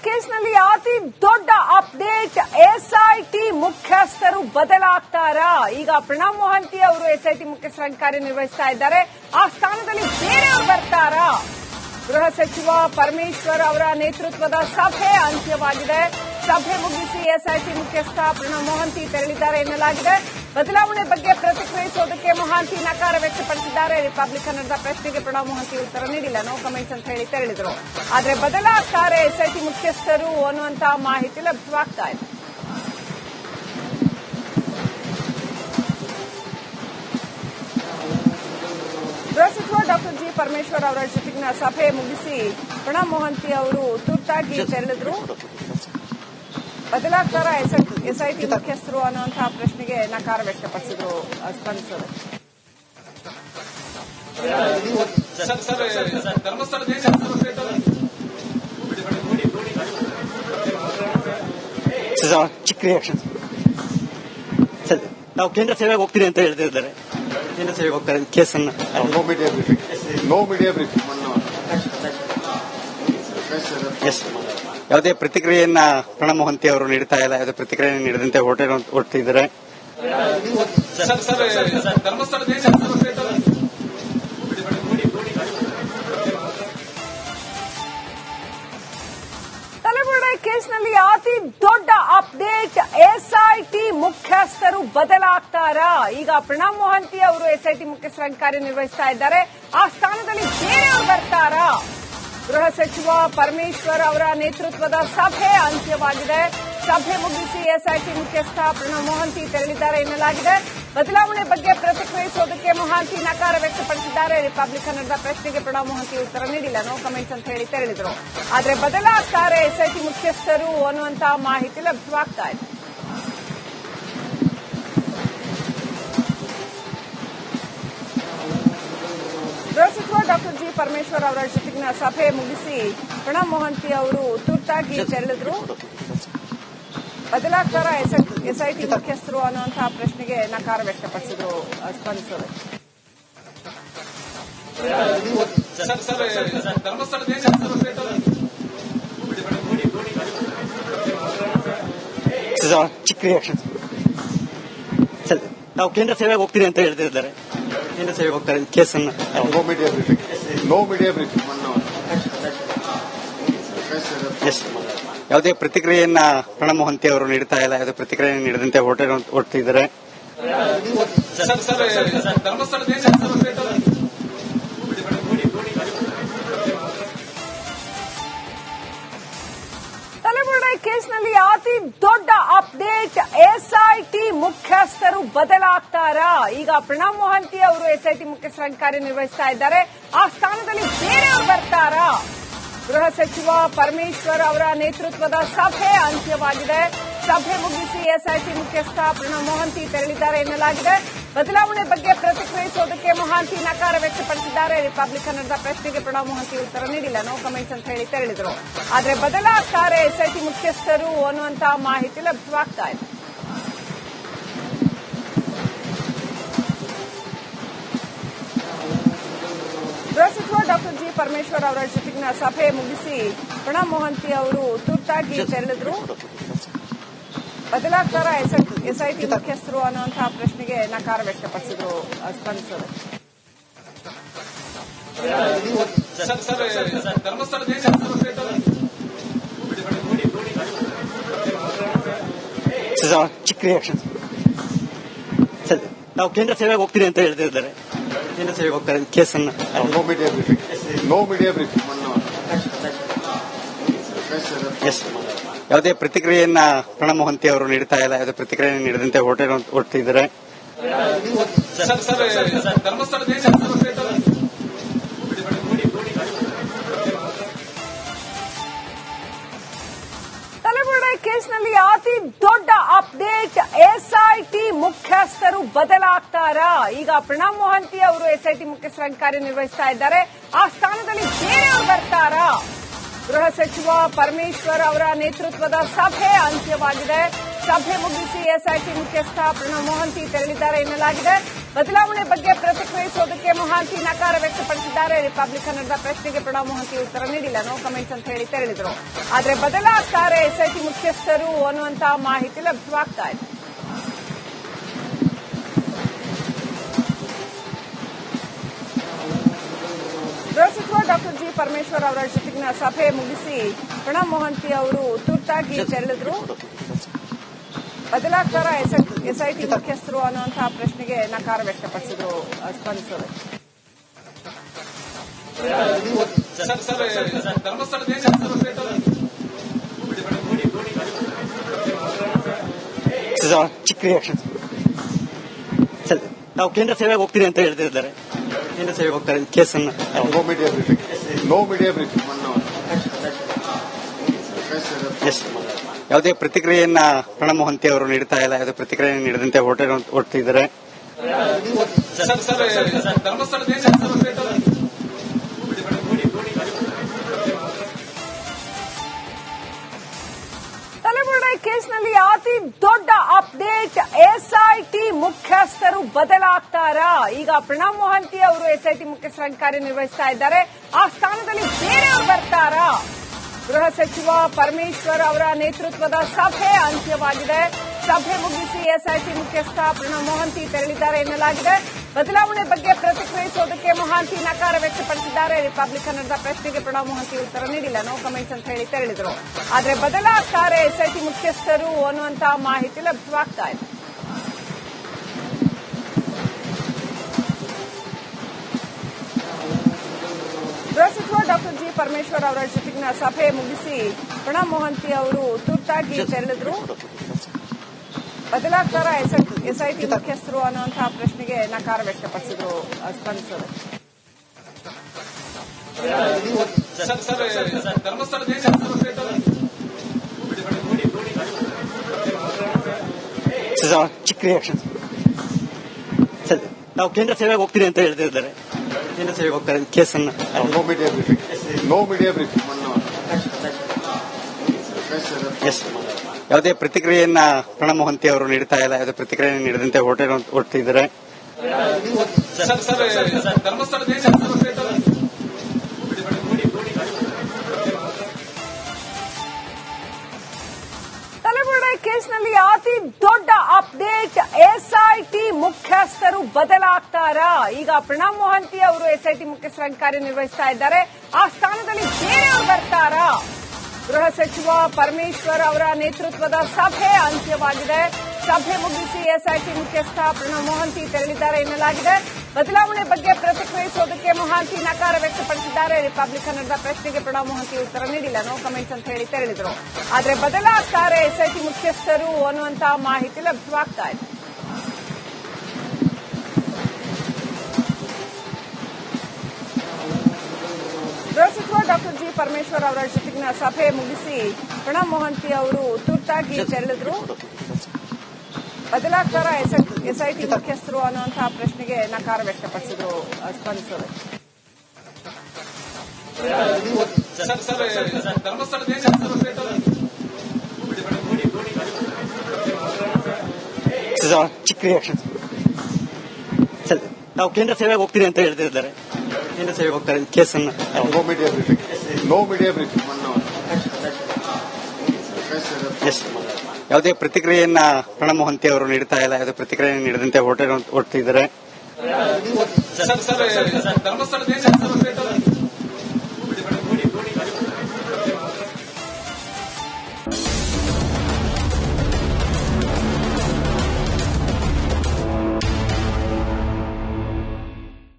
ಕೇಸ್ನಲ್ಲಿ ಅತಿ ದೊಡ್ಡ ಅಪ್ಡೇಟ್, ಎಸ್ಐಟಿ ಮುಖ್ಯಸ್ಥರು ಬದಲಾಗ್ತಾರಾ? ಈಗ ಪ್ರಣವ್ ಮೊಹಂತಿ ಅವರು ಎಸ್ಐಟಿ ಮುಖ್ಯಸ್ಥರಾಗಿ ಕಾರ್ಯನಿರ್ವಹಿಸ್ತಾ ಇದ್ದಾರೆ. ಆ ಸ್ಥಾನದಲ್ಲಿ ಬೇರೆಯವರು ಬರ್ತಾರಾ? ಗೃಹ ಸಚಿವ ಪರಮೇಶ್ವರ್ ಅವರ ನೇತೃತ್ವದ ಸಭೆ ಅಂತ್ಯವಾಗಿದೆ. ಸಭೆ ಮುಗಿಸಿ ಎಸ್ಐಟಿ ಮುಖ್ಯಸ್ಥ ಪ್ರಣವ್ ಮೊಹಂತಿ ತೆರಳಿದ್ದಾರೆ ಎನ್ನಲಾಗಿದೆ. ಬದಲಾವಣೆ ಬಗ್ಗೆ ಪ್ರತಿಕ್ರಿಯಿಸೋದಕ್ಕೆ ಮೊಹಾಂತಿ ನಕಾರ ವ್ಯಕ್ತಪಡಿಸಿದ್ದಾರೆ. ರಿಪಬ್ಲಿಕನ್ನರ ಪ್ರಶ್ನೆಗೆ ಪ್ರಣವ್ ಮೊಹಾಂತಿ ಉತ್ತರ ನೀಡಿಲ್ಲ, ನೋ ಕಮೆಂಟ್ಸ್ ಅಂತ ಹೇಳಿ ತೆರಳಿದರು. ಆದರೆ ಬದಲಾಗ್ತಾರೆ ಎಸ್ಐಟಿ ಮುಖ್ಯಸ್ಥರು ಅನ್ನುವಂತಹ ಮಾಹಿತಿ ಲಭ್ಯವಾಗ್ತಾ ಇದೆ. ಗೃಹ ಸಚಿವ ಡಾಕ್ಟರ್ ಜಿ ಪರಮೇಶ್ವರ್ ಅವರ ಜೊತೆಗಿನ ಸಭೆ ಮುಗಿಸಿ ಪ್ರಣವ್ ಮೊಹಾಂತಿ ಅವರು ತುರ್ತಾಗಿ ತೆರಳಿದ್ರು. ಬದಲಾಗ್ತಾರ ಎಸ್ಐಟಿ ಮುಖ್ಯಸ್ಥರು ಅನ್ನುವಂತಹ ಪ್ರಶ್ನೆಗೆ ನಕಾರ ವ್ಯಕ್ತಪಡಿಸಿದ್ರು ಸ್ಪಂದಿಸೋದು. ಚಿಕ್ಕ ರಿಯಾಕ್ಷನ್. ನಾವು ಕೇಂದ್ರ ಸೇವೆಗೆ ಹೋಗ್ತೀನಿ ಅಂತ ಹೇಳ್ತಿದ್ದಾರೆ. ಕೇಂದ್ರ ಸೇವೆಗೆ ಹೋಗ್ತಾರೆ ಕೇಸನ್ನ. No media briefing. ಯಾವುದೇ ಪ್ರತಿಕ್ರಿಯೆಯನ್ನ ಪ್ರಣವ್ ಮೊಹಾಂತಿ ಅವರು ನೀಡ್ತಾ ಇಲ್ಲ. ಯಾವುದೇ ಪ್ರತಿಕ್ರಿಯೆ ನೀಡದಂತೆ ಹೊರಟಿದ್ದಾರೆ. ತಲೆಬುರುಡೆ ಕೇಸ್ನಲ್ಲಿ ಅತಿ ದೊಡ್ಡ ಅಪ್ಡೇಟ್, ಎಸ್ಐಟಿ ಮುಖ್ಯಸ್ಥರು ಬದಲಾಗ್ತಾರಾ? ಈಗ ಪ್ರಣವ್ ಮೊಹಾಂತಿ ಅವರು ಎಸ್ಐಟಿ ಮುಖ್ಯಸ್ಥರಾಗಿ ಕಾರ್ಯನಿರ್ವಹಿಸ್ತಾ ಇದ್ದಾರೆ. ಆ ಸ್ಥಾನದಲ್ಲಿ ಬೇರೆಯವರು ಬರ್ತಾರಾ? ಗೃಹ ಸಚಿವ ಪರಮೇಶ್ವರ್ ಅವರ ನೇತೃತ್ವದ ಸಭೆ ಅಂತ್ಯವಾಗಿದೆ. ಸಭೆ ಮುಗಿಸಿ ಎಸ್ಐಟಿ ಮುಖ್ಯಸ್ಥ ಪ್ರಣವ್ ಮೊಹಾಂತಿ ತೆರಳಿದ್ದಾರೆ ಎನ್ನಲಾಗಿದೆ. ಬದಲಾವಣೆ ಬಗ್ಗೆ ಪ್ರತಿಕ್ರಿಯಿಸೋದಕ್ಕೆ ಮೊಹಾಂತಿ ನಕಾರ ವ್ಯಕ್ತಪಡಿಸಿದ್ದಾರೆ. ರಿಪಬ್ಲಿಕನ್ನರ ಪ್ರಶ್ನೆಗೆ ಪ್ರಣವ್ ಮೊಹಾಂತಿ ಉತ್ತರ ನೀಡಿಲ್ಲ, ನೋ ಕಮೆಂಟ್ಸ್ ಅಂತ ಹೇಳಿ ತೆರಳಿದರು. ಆದರೆ ಬದಲಾಗ್ತಾರೆ ಎಸ್ಐಟಿ ಮುಖ್ಯಸ್ಥರು ಅನ್ನುವಂತಹ ಮಾಹಿತಿ ಲಭ್ಯವಾಗ್ತಾ ಇದೆ. ಗೃಹ ಸಚಿವ ಡಾಕ್ಟರ್ ಜಿ ಪರಮೇಶ್ವರ್ ಅವರ ಜೊತೆಗಿನ ಸಭೆ ಮುಗಿಸಿ ಪ್ರಣವ್ ಮೊಹಾಂತಿ ಅವರು ತುರ್ತಾಗಿ ತೆರಳಿದ್ರು. ಬದಲಾಗ್ತಾರ ಎಸ್ಐಟಿ ಮುಖ್ಯಸ್ಥರು ಅನ್ನುವಂತಹ ಪ್ರಶ್ನೆಗೆ ನಕಾರ ವ್ಯಕ್ತಪಡಿಸಿದ್ರು ಸ್ಪಂದಿಸೋದು. ಚಿಕ್ಕ ರಿಯಾಕ್ಷನ್. ನಾವು ಕೇಂದ್ರ ಸೇವೆಗೆ ಹೋಗ್ತೀನಿ ಅಂತ ಹೇಳ್ತಿದ್ದಾರೆ. ಕೇಂದ್ರ ಸೇವೆಗೆ ಹೋಗ್ತಾರೆ ಕೇಸನ್ನ. No media briefing. No media briefing. ಯಾವುದೇ ಪ್ರತಿಕ್ರಿಯೆಯನ್ನ ಪ್ರಣವ್ ಮೊಹಾಂತಿ ಅವರು ನೀಡ್ತಾ ಇಲ್ಲ. ಯಾವುದೇ ಪ್ರತಿಕ್ರಿಯೆ ನೀಡದಂತೆ ಹೊರಟಿದ್ದಾರೆ. ತಲೆಬುರುಡೆ ಕೇಸ್ನಲ್ಲಿ ಅತಿ ದೊಡ್ಡ ಅಪ್ಡೇಟ್, ಎಸ್ಐಟಿ ಮುಖ್ಯಸ್ಥರು ಬದಲಾಗ್ತಾರಾ? ಈಗ ಪ್ರಣವ್ ಮೊಹಾಂತಿ ಅವರು ಎಸ್ಐಟಿ ಮುಖ್ಯಸ್ಥರಾಗಿ ಕಾರ್ಯನಿರ್ವಹಿಸ್ತಾ ಇದ್ದಾರೆ. ಆ ಸ್ಥಾನದಲ್ಲಿ ಬೇರೆಯವರು ಬರ್ತಾರಾ? ಗೃಹ ಸಚಿವ ಪರಮೇಶ್ವರ್ ಅವರ ನೇತೃತ್ವದ ಸಭೆ ಅಂತ್ಯವಾಗಿದೆ. ಸಭೆ ಮುಗಿಸಿ ಎಸ್ಐಟಿ ಮುಖ್ಯಸ್ಥ ಪ್ರಣವ್ ಮೊಹಾಂತಿ ತೆರಳಿದ್ದಾರೆ ಎನ್ನಲಾಗಿದೆ. ಬದಲಾವಣೆ ಬಗ್ಗೆ ಪ್ರತಿಕ್ರಿಯಿಸೋದಕ್ಕೆ ಮೊಹಾಂತಿ ನಕಾರ ವ್ಯಕ್ತಪಡಿಸಿದ್ದಾರೆ. ರಿಪಬ್ಲಿಕನ್ನರ ಪ್ರಶ್ನೆಗೆ ಪ್ರಣವ್ ಮೊಹಾಂತಿ ಉತ್ತರ ನೀಡಿಲ್ಲ, ನೋ ಕಮೆಂಟ್ಸ್ ಅಂತ ಹೇಳಿ ತೆರಳಿದರು. ಆದರೆ ಬದಲಾಗ್ತಾರೆ ಎಸ್ಐಟಿ ಮುಖ್ಯಸ್ಥರು ಅನ್ನುವಂತಹ ಮಾಹಿತಿ ಲಭ್ಯವಾಗ್ತಾ ಇದೆ. ಗೃಹ ಸಚಿವ ಡಾಕ್ಟರ್ ಜಿ ಪರಮೇಶ್ವರ್ ಅವರ ಜೊತೆಗಿನ ಸಭೆ ಮುಗಿಸಿ ಪ್ರಣವ್ ಮೊಹಾಂತಿ ಅವರು ತುರ್ತಾಗಿ ತೆರಳಿದ್ರು. ಬದಲಾಗ್ತಾರ ಎಸ್ಐಟಿ ಮುಖ್ಯಸ್ಥರು ಅನ್ನುವಂತಹ ಪ್ರಶ್ನೆಗೆ ನಕಾರ ವ್ಯಕ್ತಪಡಿಸಿದ್ರು ಸ್ಪಂದಿಸೋದು. ಚಿಕ್ಕ ರಿಯಾಕ್ಷನ್. ನಾವು ಕೇಂದ್ರ ಸೇವೆಗೆ ಹೋಗ್ತೀನಿ ಅಂತ ಹೇಳ್ತಿದ್ದಾರೆ. ಕೇಂದ್ರ ಸೇವೆಗೆ ಹೋಗ್ತಾರೆ ಕೇಸನ್ನ. No media briefing. No media briefing. ಯಾವುದೇ ಪ್ರತಿಕ್ರಿಯೆಯನ್ನ ಪ್ರಣವ್ ಮೊಹಾಂತಿ ಅವರು ನೀಡ್ತಾ ಇಲ್ಲ. ಯಾವುದೇ ಪ್ರತಿಕ್ರಿಯೆ ನೀಡದಂತೆ ಹೊರಟಿದ್ದಾರೆ. ತಲೆಬುರುಡೆ ಕೇಸ್ನಲ್ಲಿ ಅತಿ ದೊಡ್ಡ ಅಪ್ಡೇಟ್, ಎಸ್ಐಟಿ ಮುಖ್ಯಸ್ಥರು ಬದಲಾಗ್ತಾರಾ? ಈಗ ಪ್ರಣವ್ ಮೊಹಾಂತಿ ಅವರು ಎಸ್ಐಟಿ ಮುಖ್ಯಸ್ಥರಾಗಿ ಕಾರ್ಯನಿರ್ವಹಿಸ್ತಾ ಇದ್ದಾರೆ. ಆ ಸ್ಥಾನದಲ್ಲಿ ಬೇರೆಯವರು ಬರ್ತಾರಾ? ಗೃಹ ಸಚಿವ ಪರಮೇಶ್ವರ್ ಅವರ ನೇತೃತ್ವದ ಸಭೆ ಅಂತ್ಯವಾಗಿದೆ. ಸಭೆ ಮುಗಿಸಿ ಎಸ್ಐಟಿ ಮುಖ್ಯಸ್ಥ ಪ್ರಣವ್ ಮೊಹಾಂತಿ ತೆರಳಿದ್ದಾರೆ ಎನ್ನಲಾಗಿದೆ. ಬದಲಾವಣೆ ಬಗ್ಗೆ ಪ್ರತಿಕ್ರಿಯಿಸೋದಕ್ಕೆ ಮೊಹಾಂತಿ ನಕಾರ ವ್ಯಕ್ತಪಡಿಸಿದ್ದಾರೆ. ರಿಪಬ್ಲಿಕನ್ನರ ಪ್ರಶ್ನೆಗೆ ಪ್ರಣವ್ ಮೊಹಾಂತಿ ಉತ್ತರ ನೀಡಿಲ್ಲ, ನೋ ಕಮೆಂಟ್ಸ್ ಅಂತ ಹೇಳಿ ತೆರಳಿದ್ರು. ಆದರೆ ಬದಲಾಗ್ತಾರೆ ಎಸ್ಐಟಿ ಮುಖ್ಯಸ್ಥರು ಅನ್ನುವಂತಹ ಮಾಹಿತಿ ಲಭ್ಯವಾಗ್ತಾ ಇದೆ. ಗೃಹ ಸಚಿವ ಡಾಕ್ಟರ್ ಜಿ ಪರಮೇಶ್ವರ್ ಅವರ ಜೊತೆಗಿನ ಸಭೆ ಮುಗಿಸಿ ಪ್ರಣವ್ ಮೊಹಾಂತಿ ಅವರು ತುರ್ತಾಗಿ ತೆರಳಿದ್ರು. ಬದಲಾಗ್ತಾರ ಎಸ್ಐಟಿ ಮುಖ್ಯಸ್ಥರು ಅನ್ನುವಂತಹ ಪ್ರಶ್ನೆಗೆ ನಕಾರ ವ್ಯಕ್ತಪಡಿಸಿದ್ರು ಸ್ಪಂದಿಸೋದು. ಚಿಕ್ಕ ರಿಯಾಕ್ಷನ್ ಸರ್, ನಾವು ಕೇಂದ್ರ ಸೇವೆಗೆ ಹೋಗ್ತೀರಿ ಅಂತ ಹೇಳ್ತಿದ್ದಾರೆ. ಕೇಂದ್ರ ಸೇವೆಗೆ ಹೋಗ್ತಾರೆ ಕೇಸನ್ನ. No media briefing. No media briefing. ಯಾವುದೇ ಪ್ರತಿಕ್ರಿಯೆಯನ್ನ ಪ್ರಣವ್ ಮೊಹಾಂತಿ ಅವರು ನೀಡ್ತಾ ಇಲ್ಲ, ಯಾವುದೇ ಪ್ರತಿಕ್ರಿಯೆ ನೀಡದಂತೆ ಹೊರಟಿದ್ದಾರೆ. ತಲೆಬುರುಡೆ ಕೇಸ್ನಲ್ಲಿ ಅತಿ ದೊಡ್ಡ ಅಪ್ಡೇಟ್, ಎಸ್ಐಟಿ ಮುಖ್ಯಸ್ಥರು ಬದಲಾಗ್ತಾರಾ? ಈಗ ಪ್ರಣವ್ ಮೊಹಾಂತಿ ಅವರು ಎಸ್ಐಟಿ ಮುಖ್ಯಸ್ಥರಾಗಿ ಕಾರ್ಯನಿರ್ವಹಿಸ್ತಾ ಇದ್ದಾರೆ. ಆ ಸ್ಥಾನದಲ್ಲಿ ಬೇರೆಯವರು ಬರ್ತಾರಾ? ಗೃಹ ಸಚಿವ ಪರಮೇಶ್ವರ್ ಅವರ ನೇತೃತ್ವದ ಸಭೆ ಅಂತ್ಯವಾಗಿದೆ. ಸಭೆ ಮುಗಿಸಿ ಎಸ್ಐಟಿ ಮುಖ್ಯಸ್ಥ ಪ್ರಣವ್ ಮೊಹಾಂತಿ ತೆರಳಿದ್ದಾರೆ ಎನ್ನಲಾಗಿದೆ. ಬದಲಾವಣೆ ಬಗ್ಗೆ ಪ್ರತಿಕ್ರಿಯಿಸೋದಕ್ಕೆ ಮೊಹಾಂತಿ ನಕಾರ ವ್ಯಕ್ತಪಡಿಸಿದ್ದಾರೆ. ರಿಪಬ್ಲಿಕನ್ನರ ಪ್ರಶ್ನೆಗೆ ಪ್ರಣವ್ ಮೊಹಾಂತಿ ಉತ್ತರ ನೀಡಿಲ್ಲ, ನೋ ಕಮೆಂಟ್ಸ್ ಅಂತ ಹೇಳಿ ತೆರಳಿದ್ರು. ಆದರೆ ಬದಲಾಗ್ತಾರೆ ಎಸ್ಐಟಿ ಮುಖ್ಯಸ್ಥರು ಅನ್ನುವಂತಹ ಮಾಹಿತಿ ಲಭ್ಯವಾಗ್ತಾ ಇದೆ. ಗೃಹ ಸಚಿವ ಡಾಕ್ಟರ್ ಜಿ ಪರಮೇಶ್ವರ್ ಅವರ ಜೊತೆಗಿನ ಸಭೆ ಮುಗಿಸಿ ಪ್ರಣವ್ ಮೊಹಾಂತಿ ಅವರು ತುರ್ತಾಗಿ ತೆರಳಿದ್ರು. ಬದಲಾಗ್ತಾರ ಎಸ್ಐಟಿ ಮುಖ್ಯಸ್ಥರು ಅನ್ನುವಂತಹ ಪ್ರಶ್ನೆಗೆ ನಕಾರ ವ್ಯಕ್ತಪಡಿಸಿದ್ರು ಸ್ಪಂದಿಸೋದು. ಚಿಕ್ಕ ರಿಯಾಕ್ಷನ್ ಸರ್, ನಾವು ಕೇಂದ್ರ ಸೇವೆಗೆ ಹೋಗ್ತೀರಿ ಅಂತ ಹೇಳ್ತಿದ್ದಾರೆ. ಕೇಂದ್ರ ಸೇವೆಗೆ ಹೋಗ್ತಾರೆ ಕೇಸನ್ನ. No media briefing. No media briefing. ಯಾವುದೇ ಪ್ರತಿಕ್ರಿಯೆಯನ್ನ ಪ್ರಣವ್ ಮೊಹಾಂತಿ ಅವರು ನೀಡ್ತಾ ಇಲ್ಲ, ಯಾವುದೇ ಪ್ರತಿಕ್ರಿಯೆ ನೀಡದಂತೆ ಹೊರಟಿದ್ದಾರೆ. ತಲೆಬುರುಡೆ ಕೇಸ್ನಲ್ಲಿ ಅತಿ ದೊಡ್ಡ ಅಪ್ಡೇಟ್, ಎಸ್ಐಟಿ ಮುಖ್ಯಸ್ಥರು ಬದಲಾಗ್ತಾರಾ? ಈಗ ಪ್ರಣವ್ ಮೊಹಾಂತಿ ಅವರು ಎಸ್ಐಟಿ ಮುಖ್ಯಸ್ಥರಾಗಿ ಕಾರ್ಯನಿರ್ವಹಿಸ್ತಾ ಇದ್ದಾರೆ. ಆ ಸ್ಥಾನದಲ್ಲಿ ಬೇರೆಯವರು ಬರ್ತಾರಾ? ಗೃಹ ಸಚಿವ ಪರಮೇಶ್ವರ್ ಅವರ ನೇತೃತ್ವದ ಸಭೆ ಅಂತ್ಯವಾಗಿದೆ. ಸಭೆ ಮುಗಿಸಿ ಎಸ್ಐಟಿ ಮುಖ್ಯಸ್ಥ ಪ್ರಣವ್ ಮೊಹಾಂತಿ ತೆರಳಿದ್ದಾರೆ ಎನ್ನಲಾಗಿದೆ. ಬದಲಾವಣೆ ಬಗ್ಗೆ ಪ್ರತಿಕ್ರಿಯಿಸೋದಕ್ಕೆ ಮೊಹಾಂತಿ ನಕಾರ ವ್ಯಕ್ತಪಡಿಸಿದ್ದಾರೆ. ರಿಪಬ್ಲಿಕನ್ನರ ಪ್ರಶ್ನೆಗೆ ಪ್ರಣವ್ ಮೊಹಾಂತಿ ಉತ್ತರ ನೀಡಿಲ್ಲ, ನೋ ಕಮೆಂಟ್ಸ್ ಅಂತ ಹೇಳಿ ತೆರಳಿದ್ರು. ಆದರೆ ಬದಲಾಗ್ತಾರೆ ಎಸ್ಐಟಿ ಮುಖ್ಯಸ್ಥರು ಅನ್ನುವಂತಹ ಮಾಹಿತಿ ಲಭ್ಯವಾಗ್ತಾ ಇದೆ. ಗೃಹ ಸಚಿವ ಡಾಕ್ಟರ್ ಜಿ ಪರಮೇಶ್ವರ್ ಅವರ ಜೊತೆಗಿನ ಸಭೆ ಮುಗಿಸಿ ಪ್ರಣವ್ ಮೊಹಾಂತಿ ಅವರು ತುರ್ತಾಗಿ ತೆರಳಿದ್ರು. ಬದಲಾಗ್ತಾರ ಎಸ್ಐಟಿ ಮುಖ್ಯಸ್ಥರು ಅನ್ನುವಂತಹ ಪ್ರಶ್ನೆಗೆ ನಕಾರ ವ್ಯಕ್ತಪಡಿಸಿದ್ರು ಸ್ಪಂದಿಸೋದು. ಚಿಕ್ಕ ರಿಯಾಕ್ಷನ್ ಸರ್, ನಾವು ಕೇಂದ್ರ ಸೇವೆಗೆ ಹೋಗ್ತೀರಿ ಅಂತ ಹೇಳ್ತಿದ್ದಾರೆ. ಕೇಂದ್ರ ಸೇವೆಗೆ ಹೋಗ್ತಾರೆ ಕೇಸನ್ನ. No media briefing. No media briefing. ಯಾವುದೇ ಪ್ರತಿಕ್ರಿಯೆಯನ್ನ ಪ್ರಣವ್ ಮೊಹಾಂತಿ ಅವರು ನೀಡ್ತಾ ಇಲ್ಲ, ಯಾವುದೇ ಪ್ರತಿಕ್ರಿಯೆ ನೀಡದಂತೆ ಹೊರಟಿದ್ದಾರೆ.